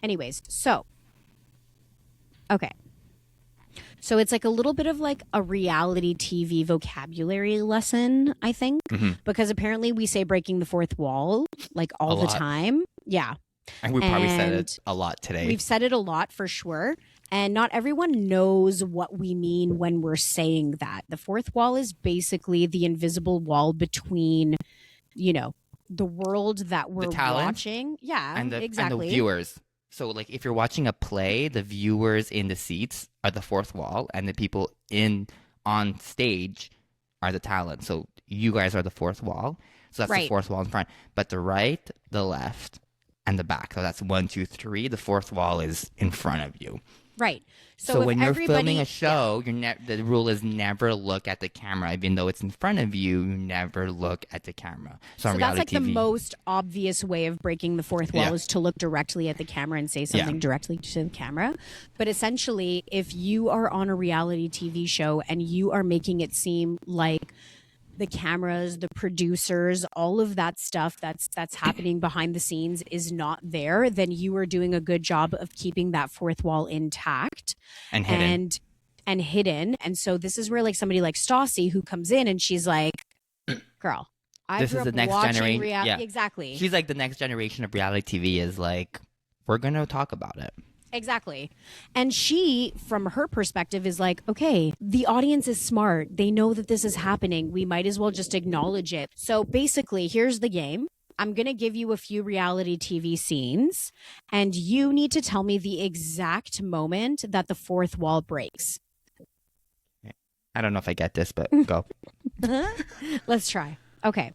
Speaker 1: anyways. So, okay. So it's like a little bit of like a reality TV vocabulary lesson, I think, because apparently we say breaking the fourth wall like all the time. Yeah.
Speaker 2: And we probably said it a lot today.
Speaker 1: We've said it a lot for sure. And not everyone knows what we mean when we're saying that. The fourth wall is basically the invisible wall between, the world that we're watching. Yeah, exactly.
Speaker 2: And the viewers. So, like, if you're watching a play, the viewers in the seats are the fourth wall, and the people on stage are the talent. So, you guys are the fourth wall. So, that's the fourth wall in front. But the right, the left, and the back. So, that's 1, 2, 3. The fourth wall is in front of you.
Speaker 1: Right.
Speaker 2: So when you're filming a show, the rule is never look at the camera. Even though it's in front of you, you never look at the camera. So on
Speaker 1: that's like
Speaker 2: TV,
Speaker 1: the most obvious way of breaking the fourth wall is to look directly at the camera and say something directly to the camera. But essentially, if you are on a reality TV show and you are making it seem like the cameras, the producers, all of that stuff that's happening behind the scenes is not there, then you are doing a good job of keeping that fourth wall intact
Speaker 2: And hidden.
Speaker 1: and hidden. And so this is where like somebody like Stassi who comes in and she's like, girl, I
Speaker 2: This
Speaker 1: grew
Speaker 2: is
Speaker 1: up
Speaker 2: the next
Speaker 1: watching
Speaker 2: generation.
Speaker 1: reality.
Speaker 2: Yeah.
Speaker 1: Exactly.
Speaker 2: She's like the next generation of reality TV is like, we're going to talk about it.
Speaker 1: Exactly. And she, from her perspective, is like, okay, the audience is smart. They know that this is happening. We might as well just acknowledge it. So basically, here's the game. I'm going to give you a few reality TV scenes, and you need to tell me the exact moment that the fourth wall breaks.
Speaker 2: I don't know if I get this, but go.
Speaker 1: Let's try. Okay.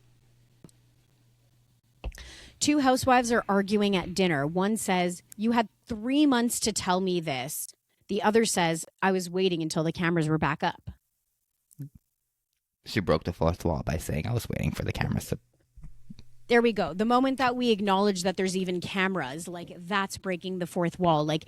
Speaker 1: Two housewives are arguing at dinner. One says, "You had 3 months to tell me this." The other says, "I was waiting until the cameras were back up."
Speaker 2: She broke the fourth wall by saying, I was waiting for the cameras to.
Speaker 1: There we go. The moment that we acknowledge that there's even cameras, like that's breaking the fourth wall. Like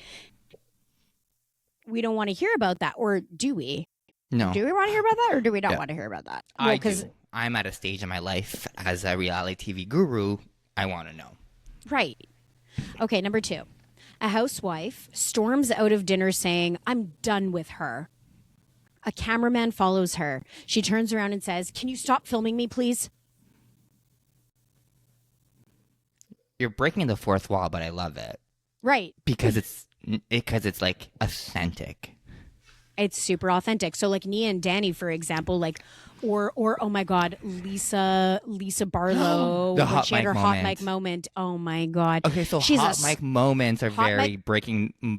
Speaker 1: we don't want to hear about that, or do we?
Speaker 2: No.
Speaker 1: Do we want to hear about that, or do we not want to hear about that?
Speaker 2: I do. I'm at a stage in my life as a reality TV guru. I want to know.
Speaker 1: Right. Okay, number 2. A housewife storms out of dinner saying, "I'm done with her." A cameraman follows her. She turns around and says, "Can you stop filming me, please?"
Speaker 2: You're breaking the fourth wall, but I love it
Speaker 1: Right.
Speaker 2: because it's like authentic.
Speaker 1: It's super authentic. So like Nia and Danny, for example, like or oh my God, Lisa Barlow,
Speaker 2: The
Speaker 1: when
Speaker 2: hot
Speaker 1: she had
Speaker 2: mic
Speaker 1: her hot
Speaker 2: moment.
Speaker 1: mic moment. Oh my God.
Speaker 2: Okay, so
Speaker 1: She's
Speaker 2: hot mic moments are
Speaker 1: hot
Speaker 2: very
Speaker 1: mic-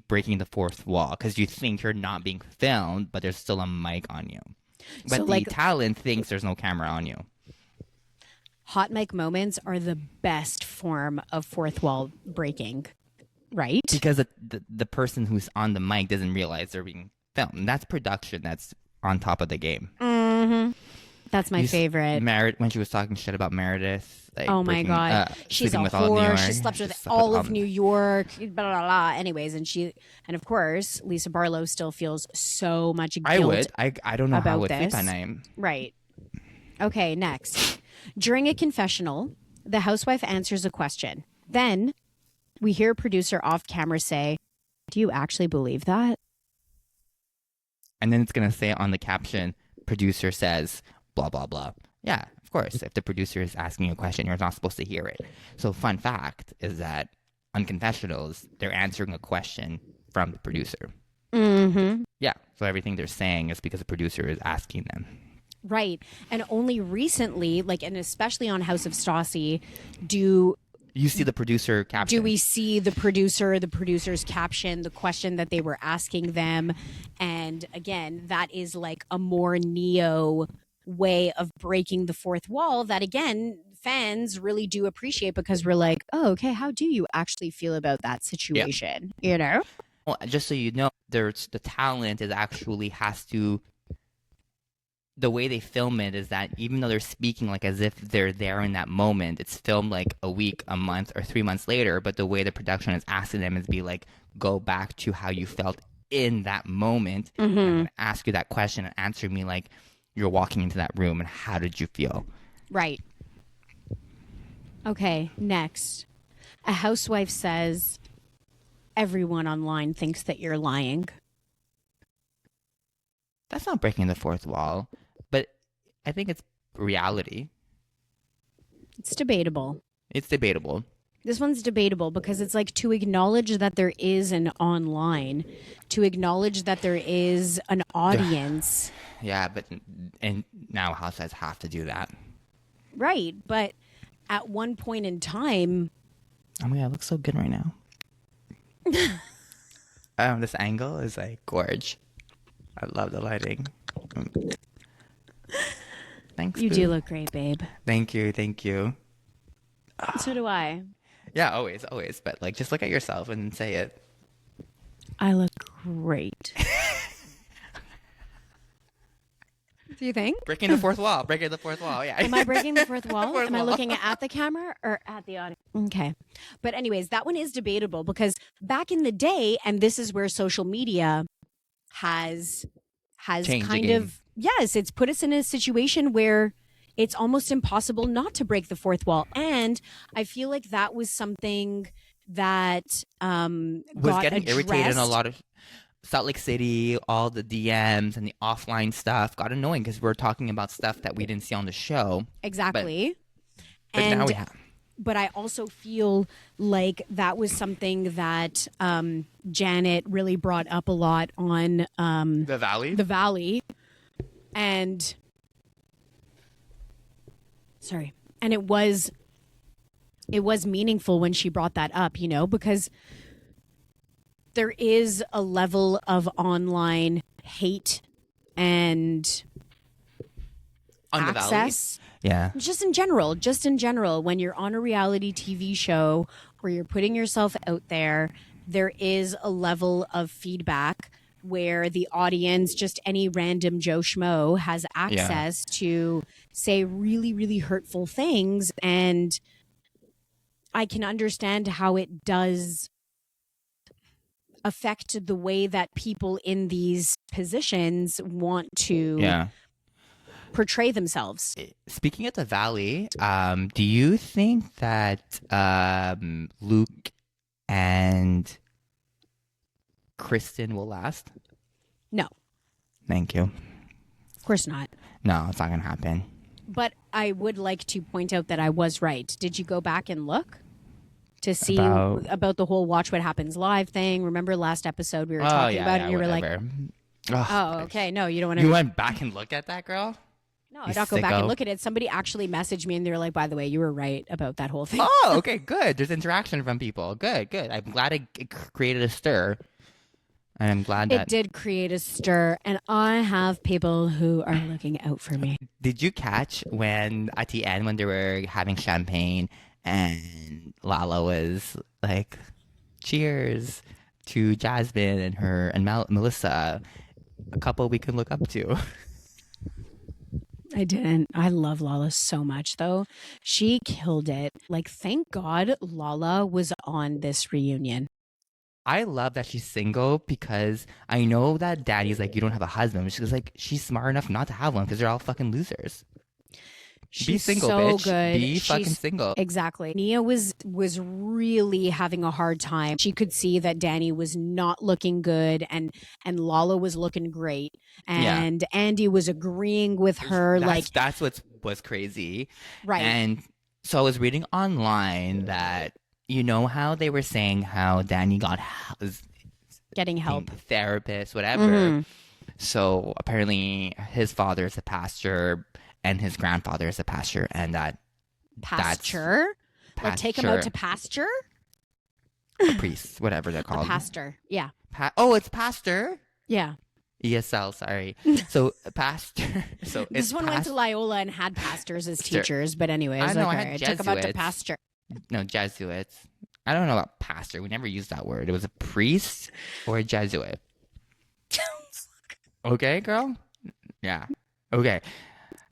Speaker 2: breaking the fourth wall because you think you're not being filmed, but there's still a mic on you. But
Speaker 1: So,
Speaker 2: the
Speaker 1: like-
Speaker 2: talent thinks there's no camera on you.
Speaker 1: hot mic moments are the best form of fourth wall breaking, right?
Speaker 2: Because the person who's on the mic doesn't realize they're being filmed. That's production. That's on top of the game.
Speaker 1: Mm-hmm. That's my favorite.
Speaker 2: When she was talking shit about Meredith. Like
Speaker 1: Oh my God. She's a
Speaker 2: sleeping with all of New
Speaker 1: whore.
Speaker 2: York.
Speaker 1: She slept with all of New York. Blah, blah, blah. Anyways, and of course, Lisa Barlow still feels so much guilt.
Speaker 2: I would. I don't know how I
Speaker 1: about
Speaker 2: would sleep
Speaker 1: this.
Speaker 2: at night.
Speaker 1: Right. Okay, next. During a confessional, the housewife answers a question. Then we hear a producer off camera say, "Do you actually believe that?"
Speaker 2: And then it's going to say on the caption, producer says, blah, blah, blah. Yeah, of course. If the producer is asking you a question, you're not supposed to hear it. So fun fact is that on confessionals, they're answering a question from the producer.
Speaker 1: Mm-hmm.
Speaker 2: Yeah. So everything they're saying is because the producer is asking them.
Speaker 1: Right. And only recently, like, and especially on House of Stassi, do
Speaker 2: You see the producer caption.
Speaker 1: we see the producer's caption, the question that they were asking them. And again, that is like a more neo way of breaking the fourth wall that, again, fans really do appreciate because we're like, oh, okay, how do you actually feel about that situation? You know?
Speaker 2: Well, just so you know, there's the talent is actually has to. The way they film it is that even though they're speaking like as if they're there in that moment, it's filmed like a week, a month, or 3 months later. But the way the production is asking them is be like, go back to how you felt in that moment.
Speaker 1: Mm-hmm.
Speaker 2: I'm going to ask you that question and answer me like you're walking into that room and how did you feel?
Speaker 1: Right. Okay, next. A housewife says, "Everyone online thinks that you're lying."
Speaker 2: That's not breaking the fourth wall, but I think it's reality.
Speaker 1: It's debatable.
Speaker 2: It's debatable.
Speaker 1: This one's debatable because it's like to acknowledge that there is an online, to acknowledge that there is an audience.
Speaker 2: Yeah, but and now housewives have to do that.
Speaker 1: Right, but at one point in time,
Speaker 2: Oh my god, it looks so good right now. This angle is like gorge. I love the lighting. Thanks.
Speaker 1: you
Speaker 2: Boo.
Speaker 1: do look great, babe.
Speaker 2: Thank you, thank you.
Speaker 1: So do I.
Speaker 2: Yeah, always, always. But like, just look at yourself and say it.
Speaker 1: I look great. Do you think?
Speaker 2: Breaking the fourth wall. Breaking the fourth wall. Yeah.
Speaker 1: Am I breaking the fourth wall?
Speaker 2: Fourth
Speaker 1: Am I
Speaker 2: wall.
Speaker 1: looking at the camera or at the audience? Okay. But anyways, that one is debatable because back in the day, and this is where social media has
Speaker 2: Changed the
Speaker 1: kind
Speaker 2: game.
Speaker 1: of, yes, it's put us in a situation where it's almost impossible not to break the fourth wall. And I feel like that was something that
Speaker 2: Was
Speaker 1: got
Speaker 2: getting irritated in a
Speaker 1: addressed.
Speaker 2: lot of Salt Lake City, all the DMs and the offline stuff got annoying because we're talking about stuff that we didn't see on the show.
Speaker 1: Exactly.
Speaker 2: But now we
Speaker 1: And
Speaker 2: have.
Speaker 1: but I also feel like that was something that Janet really brought up a lot on
Speaker 2: The Valley?
Speaker 1: the Valley, and sorry, and it was meaningful when she brought that up, you know, because there is a level of online hate and
Speaker 2: On the Valley?
Speaker 1: access.
Speaker 2: Yeah.
Speaker 1: Just in general, when you're on a reality TV show or you're putting yourself out there, there is a level of feedback where the audience, just any random Joe Schmo, has access to say really, really hurtful things. And I can understand how it does affect the way that people in these positions want to portray themselves.
Speaker 2: Speaking of the Valley, do you think that Luke and Kristen will last?
Speaker 1: No,
Speaker 2: Thank you.
Speaker 1: of course not.
Speaker 2: No, it's not going to happen.
Speaker 1: But I would like to point out that I was right. Did you go back and look to see
Speaker 2: About-
Speaker 1: about the whole Watch What Happens Live thing? Remember last episode we were talking about it and you were like, oh, okay, no, you don't want to.
Speaker 2: You went back and looked at that, girl?
Speaker 1: No,
Speaker 2: You
Speaker 1: I don't go back and
Speaker 2: sicko.
Speaker 1: look at it. Somebody actually messaged me and they were like, by the way, you were right about that whole thing.
Speaker 2: Oh, okay, good. There's interaction from people. Good, good. I'm glad it created a stir. And I'm glad
Speaker 1: It
Speaker 2: that...
Speaker 1: did create a stir, and I have people who are looking out for me.
Speaker 2: Did you catch when, at the end, when they were having champagne and Lala was like, cheers to Jasmine and Melissa, a couple we can look up to?
Speaker 1: I didn't. I love Lala so much, though. She killed it. Like, thank God Lala was on this reunion.
Speaker 2: I love that she's single because I know that Daddy's like, you don't have a husband. But she's like, she's smart enough not to have one because they're all fucking losers.
Speaker 1: She's
Speaker 2: Be single,
Speaker 1: so
Speaker 2: bitch.
Speaker 1: good.
Speaker 2: Be fucking single.
Speaker 1: Exactly. Nia was really having a hard time. She could see that Danny was not looking good, and Lala was looking great, and Andy was agreeing with her.
Speaker 2: That's what was crazy.
Speaker 1: Right.
Speaker 2: And so I was reading online that, you know how they were saying how Danny was
Speaker 1: getting help,
Speaker 2: therapist, whatever.
Speaker 1: Mm-hmm.
Speaker 2: So apparently his father is a pastor and his grandfather is a pastor, and
Speaker 1: pasture. Like take him out to pasture.
Speaker 2: A priest, whatever they're called.
Speaker 1: A pastor. Yeah.
Speaker 2: It's pastor.
Speaker 1: Yeah.
Speaker 2: ESL, sorry. So pastor. So
Speaker 1: this one went to Loyola and had pastors as teachers, but anyways,
Speaker 2: I know, I
Speaker 1: okay.
Speaker 2: had
Speaker 1: I took him out to
Speaker 2: Jesuits.
Speaker 1: pasture.
Speaker 2: No, Jesuits. I don't know about pastor. We never used that word. It was a priest or a Jesuit. Okay, girl? Yeah. Okay.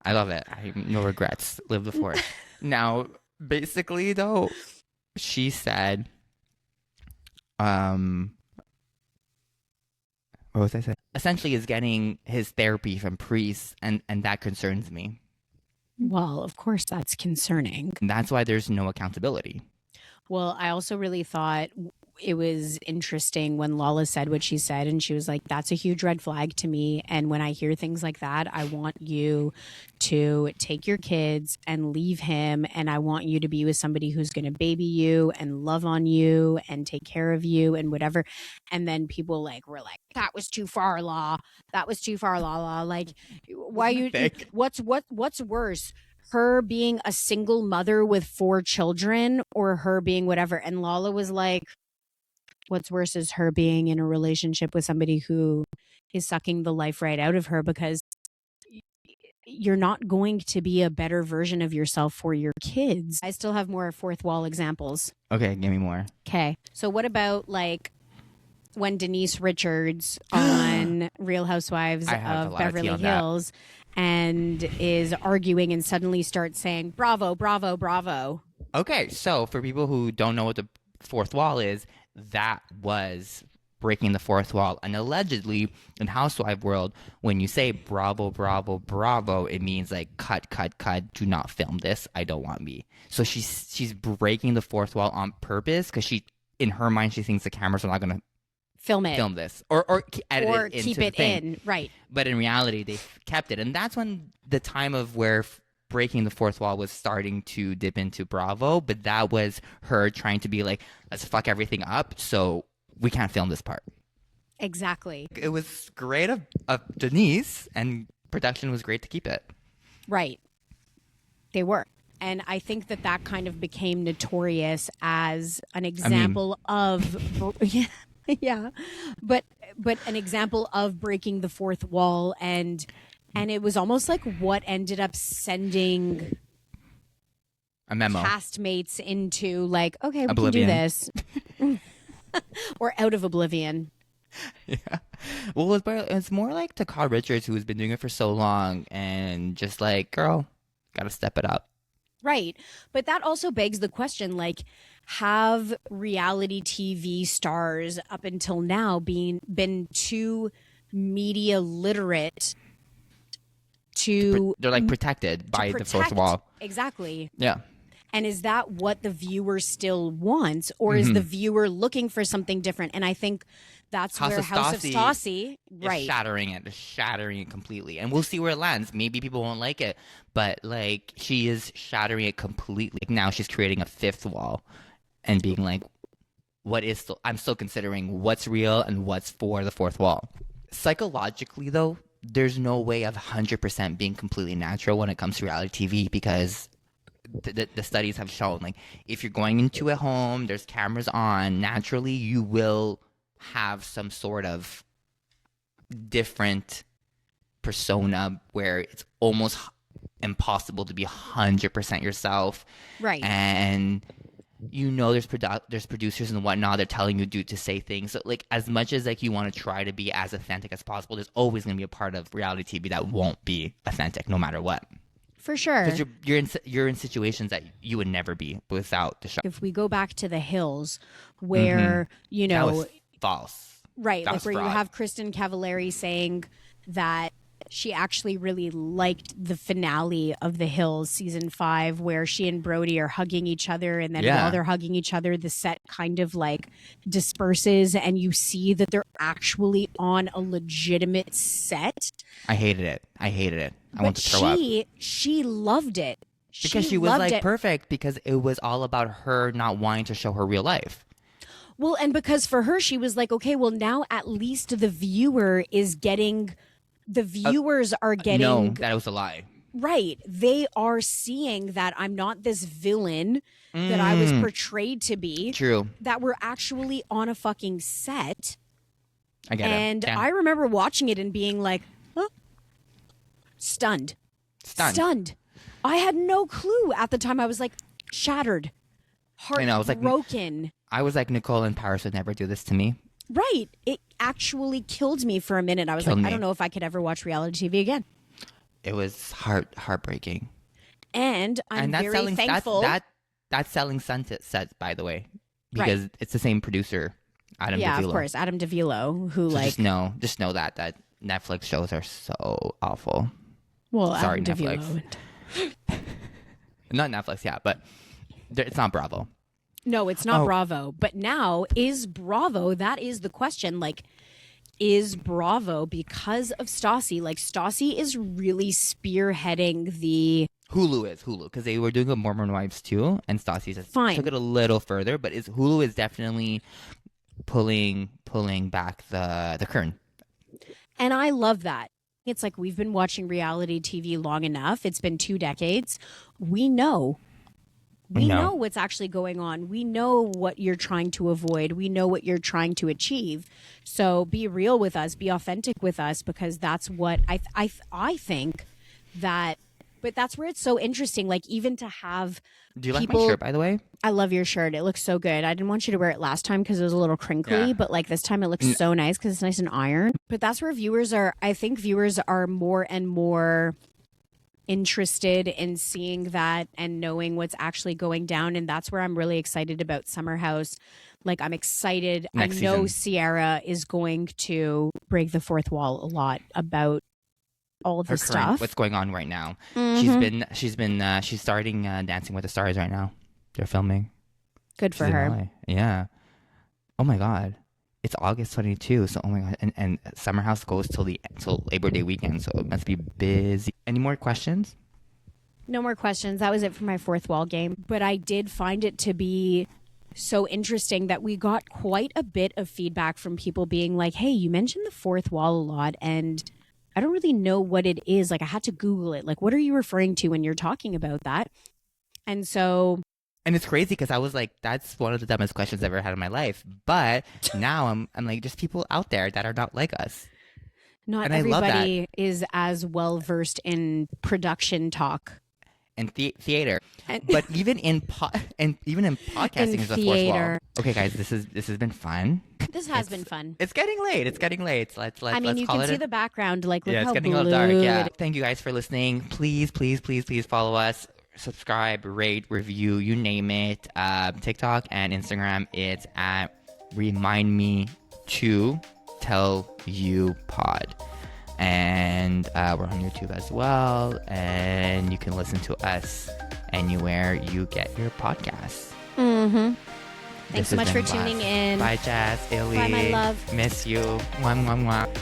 Speaker 2: I love it. I no regrets. Live the forest. Now, basically, though, she said, what was I saying? Essentially, is getting his therapy from priests, and that concerns me.
Speaker 1: Well, of course, that's concerning.
Speaker 2: And that's why there's no accountability.
Speaker 1: Well, I also really thought it was interesting when Lala said what she said, and she was like, that's a huge red flag to me. And when I hear things like that, I want you to take your kids and leave him. And I want you to be with somebody who's going to baby you and love on you and take care of you and whatever. And then people were like, that was too far, La. That was too far, Lala. Like, why what's worse? Her being a single mother with 4 children or her being whatever? And Lala was like, what's worse is her being in a relationship with somebody who is sucking the life right out of her, because you're not going to be a better version of yourself for your kids. I still have more fourth wall examples.
Speaker 2: Okay, give me more.
Speaker 1: Okay. So what about when Denise Richards on Real Housewives of Beverly Hills and is arguing and suddenly starts saying, bravo, bravo, bravo.
Speaker 2: Okay, so for people who don't know what the fourth wall is, that was breaking the fourth wall. And allegedly, in housewife world, when you say bravo, bravo, bravo, it means like cut, cut, cut. Do not film this. I don't want me. So she's breaking the fourth wall on purpose because in her mind, she thinks the cameras are not going to film this or edit
Speaker 1: or
Speaker 2: it into
Speaker 1: keep
Speaker 2: the
Speaker 1: it
Speaker 2: thing.
Speaker 1: in, right?
Speaker 2: But in reality, they kept it, and that's when the time of where breaking the fourth wall was starting to dip into Bravo. But that was her trying to be like, let's fuck everything up, so we can't film this part.
Speaker 1: Exactly.
Speaker 2: It was great of Denise, and production was great to keep it.
Speaker 1: Right. They were. And I think that kind of became notorious as an example of, yeah, but an example of breaking the fourth wall, and it was almost like what ended up sending
Speaker 2: a memo
Speaker 1: castmates into like, okay, we
Speaker 2: Oblivion.
Speaker 1: can do this, or out of oblivion.
Speaker 2: Yeah. Well, it's more like to Carl Richards, who has been doing it for so long, and just like, girl, gotta step it up.
Speaker 1: Right. But that also begs the question, like, have reality TV stars up until now been too media literate to...
Speaker 2: They're like protected by the fourth wall.
Speaker 1: Exactly.
Speaker 2: Yeah.
Speaker 1: And is that what the viewer still wants? Or is the viewer looking for something different? And I think that's where House of Stassi
Speaker 2: is shattering it completely. And we'll see where it lands. Maybe people won't like it, but like she is shattering it completely. Now she's creating a fifth wall and being like, I'm still considering what's real and what's for the fourth wall. Psychologically though, there's no way of 100% being completely natural when it comes to reality TV, because the studies have shown, like, if you're going into a home, there's cameras on, naturally you will have some sort of different persona where it's almost impossible to be 100% yourself.
Speaker 1: Right.
Speaker 2: And there's producers and whatnot, they're telling you to say things. So like, as much as like you want to try to be as authentic as possible, there's always going to be a part of reality TV that won't be authentic no matter what.
Speaker 1: For sure.
Speaker 2: Because you're in situations that you would never be without the show.
Speaker 1: If we go back to The Hills, where,
Speaker 2: that was false.
Speaker 1: Right,
Speaker 2: that
Speaker 1: like where
Speaker 2: fraud.
Speaker 1: you have Kristen Cavallari saying that she actually really liked the finale of The Hills season 5, where she and Brody are hugging each other, and then while they're hugging each other, the set kind of like disperses and you see that they're actually on a legitimate set.
Speaker 2: I hated it. I want to throw up.
Speaker 1: She loved it.
Speaker 2: Because she was like perfect, because it was all about her not wanting to show her real life.
Speaker 1: Well, and because for her, she was like, okay, well, now at least the viewers are getting...
Speaker 2: No, that was a lie.
Speaker 1: Right. They are seeing that I'm not this villain that I was portrayed to be.
Speaker 2: True.
Speaker 1: That we're actually on a fucking set.
Speaker 2: I get it.
Speaker 1: And I remember watching it and being like, huh? Stunned. I had no clue at the time. I was like shattered. Heartbroken.
Speaker 2: I was like, Nicole and Paris would never do this to me.
Speaker 1: Right. It actually killed me for a minute. I was I don't know if I could ever watch reality TV again.
Speaker 2: It was heartbreaking.
Speaker 1: And I'm very thankful.
Speaker 2: That's selling Sunset, by the way, because it's the same producer, Adam DeVillo.
Speaker 1: Yeah, of course, Adam DeVillo, who
Speaker 2: so just know that Netflix shows are so awful.
Speaker 1: Well,
Speaker 2: sorry,
Speaker 1: Adam
Speaker 2: Netflix. Not Netflix, yeah, but it's not Bravo.
Speaker 1: No, it's not Bravo. But now, is Bravo, that is the question, like, is Bravo, because of Stassi, like, Stassi is really spearheading the...
Speaker 2: Hulu, because they were doing a Mormon Wives too, and Stassi just took it a little further, but Hulu is definitely pulling back the curtain.
Speaker 1: And I love that. It's like, we've been watching reality TV long enough. It's been 2 decades. We know what's actually going on. We know what you're trying to avoid. We know what you're trying to achieve. So be real with us. Be authentic with us, because that's what I think that. But that's where it's so interesting. Like, even to have.
Speaker 2: Do you like my shirt, by the way?
Speaker 1: I love your shirt. It looks so good. I didn't want you to wear it last time because it was a little crinkly, but like this time it looks so nice because it's nice and iron. But that's where I think viewers are more and more interested in seeing that and knowing what's actually going down. And that's where I'm really excited about Summer House. Like, I'm excited.
Speaker 2: Next
Speaker 1: I know
Speaker 2: season.
Speaker 1: Sierra is going to break the fourth wall a lot about all
Speaker 2: Her
Speaker 1: the
Speaker 2: current,
Speaker 1: stuff.
Speaker 2: what's going on right now.
Speaker 1: Mhm.
Speaker 2: She's starting Dancing with the Stars right now. They're filming.
Speaker 1: Good for
Speaker 2: She's in
Speaker 1: her.
Speaker 2: LA. Yeah. Oh my God. It's August 22, so oh my God, and Summer House goes till Labor Day weekend, so it must be busy. Any more questions?
Speaker 1: No more questions. That was it for my fourth wall game. But I did find it to be so interesting that we got quite a bit of feedback from people being like, hey, you mentioned the fourth wall a lot, and I don't really know what it is. Like, I had to Google it. Like, what are you referring to when you're talking about that? And so...
Speaker 2: And it's crazy because I was like, that's one of the dumbest questions I've ever had in my life. But now I'm like, just people out there that are not like us.
Speaker 1: Not
Speaker 2: And I love that.
Speaker 1: everybody is as well versed in production talk.
Speaker 2: And theater,
Speaker 1: And-
Speaker 2: but even in podcasting
Speaker 1: In
Speaker 2: is a fourth wall.
Speaker 1: theater.
Speaker 2: Okay, guys, this has been fun.
Speaker 1: This has been fun.
Speaker 2: It's getting late. It's getting late. Let's
Speaker 1: I mean, you
Speaker 2: call
Speaker 1: can
Speaker 2: it
Speaker 1: see the background. Like, look
Speaker 2: yeah, it's
Speaker 1: how
Speaker 2: getting
Speaker 1: blue
Speaker 2: a little dark. Yeah.
Speaker 1: it-
Speaker 2: Thank you guys for listening. Please, please, please, please follow us. Subscribe, rate, review, you name it. TikTok and Instagram, it's at Remind Me to Tell You Pod. And we're on YouTube as well. And you can listen to us anywhere you get your podcasts.
Speaker 1: Mm-hmm.
Speaker 2: This
Speaker 1: Thanks so
Speaker 2: has
Speaker 1: much for
Speaker 2: been
Speaker 1: tuning
Speaker 2: Blast.
Speaker 1: in.
Speaker 2: Bye, Jess, Illy.
Speaker 1: Bye, my love.
Speaker 2: Miss you. Mwah, mwah, mwah.